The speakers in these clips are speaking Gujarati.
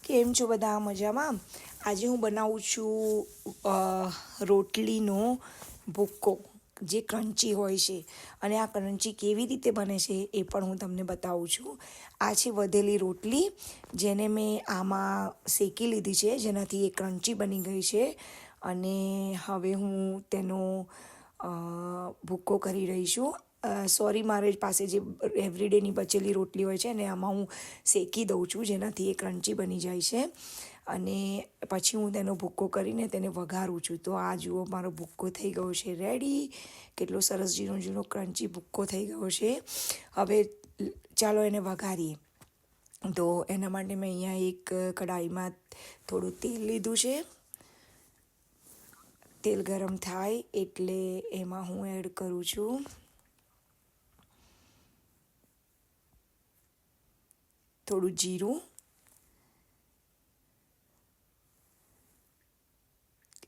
કેમ છો બધા મજામાં? આજે હું બનાવું છું રોટલીનો ભૂક્કો જે ક્રન્ચી હોય છે અને આ ક્રન્ચી કેવી રીતે બને છે એ પણ હું તમને બતાવું છું. આ છે વધેલી રોટલી જેને મેં આમાં શેકી લીધી છે જેનાથી એ ક્રન્ચી બની ગઈ છે અને હવે હું તેનો ભૂક્કો કરી રહી છું. સોરી મારી પાસે જે એવરીડેની બચેલી રોટલી હોય છે ને આમાં હું શેકી દઉં છું જેનાથી એ ક્રન્ચી બની જાય છે અને પછી હું તેનો ભૂક્કો કરીને તેને વઘારું છું. તો આ જુઓ મારો ભૂક્કો થઈ ગયો છે રેડી. કેટલો સરસ ઝીણો ઝીણો ક્રન્ચી ભૂક્કો થઈ ગયો છે. હવે ચાલો એને વઘારીએ. તો એના માટે મેં અહીંયા એક કઢાઈમાં થોડું તેલ લીધું છે. તેલ ગરમ થાય એટલે એમાં હું એડ કરું છું થોડું જીરું,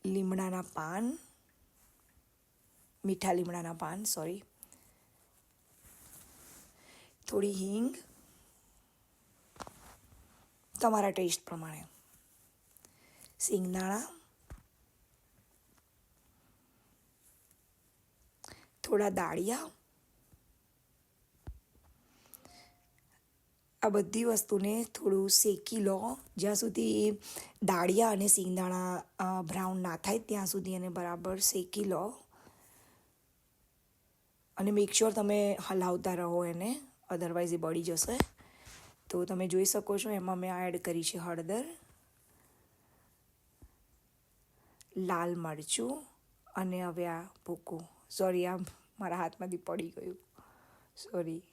લીમડાના પાન, મીઠા લીમડાના પાન સોરી, થોડી હિંગ તમારા ટેસ્ટ પ્રમાણે, સિંગદાણા, થોડા દાળિયા. આ બધી વસ્તુને થોડું શેકી લો જ્યાં સુધી દાળિયા અને સિંગદાણા બ્રાઉન ના થાય ત્યાં સુધી એને બરાબર શેકી લો અને મેક શ્યોર તમે હલાવતા રહો એને, અધરવાઇઝ એ બળી જશે. તો તમે જોઈ શકો છો એમાં મેં એડ કરી છે હળદર, લાલ મરચું અને હવે આ ભૂકો સોરી આ મારા હાથમાંથી પડી ગયું સોરી.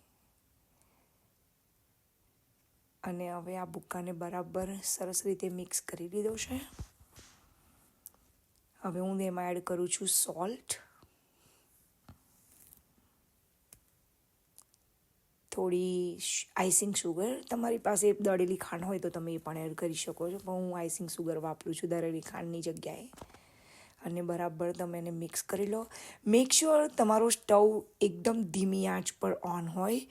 અને હવે આ ભૂક્કાને બરાબર સરસ રીતે મિક્સ કરી દીધો છે. હવે હું એમાં એડ કરું છું સોલ્ટ, થોડી આઈસિંગ સુગર. તમારી પાસે દળેલી ખાંડ હોય તો તમે એ પણ એડ કરી શકો છો, પણ હું આઈસિંગ સુગર વાપરું છું દળેલી ખાંડની જગ્યાએ. અને બરાબર તમે એને મિક્સ કરી લો. મેક શ્યોર તમારો સ્ટવ એકદમ ધીમી આંચ પર ઓન હોય,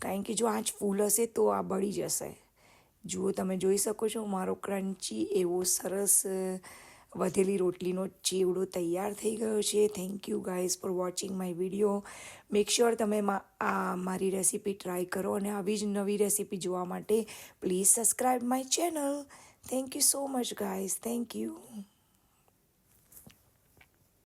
કારણ કે જો આંચ ફૂલ હશે તો આ બળી જશે. જુઓ તમે જોઈ શકો છો મારો ક્રન્ચી એવો સરસ વધેલી રોટલીનો ચેવડો તૈયાર થઈ ગયો છે. Thank you guys for watching my video. Make sure તમે મારી રેસીપી ટ્રાય કરો અને આવી જ નવી રેસીપી જોવા માટે please subscribe my channel. Thank you so much guys. Thank you.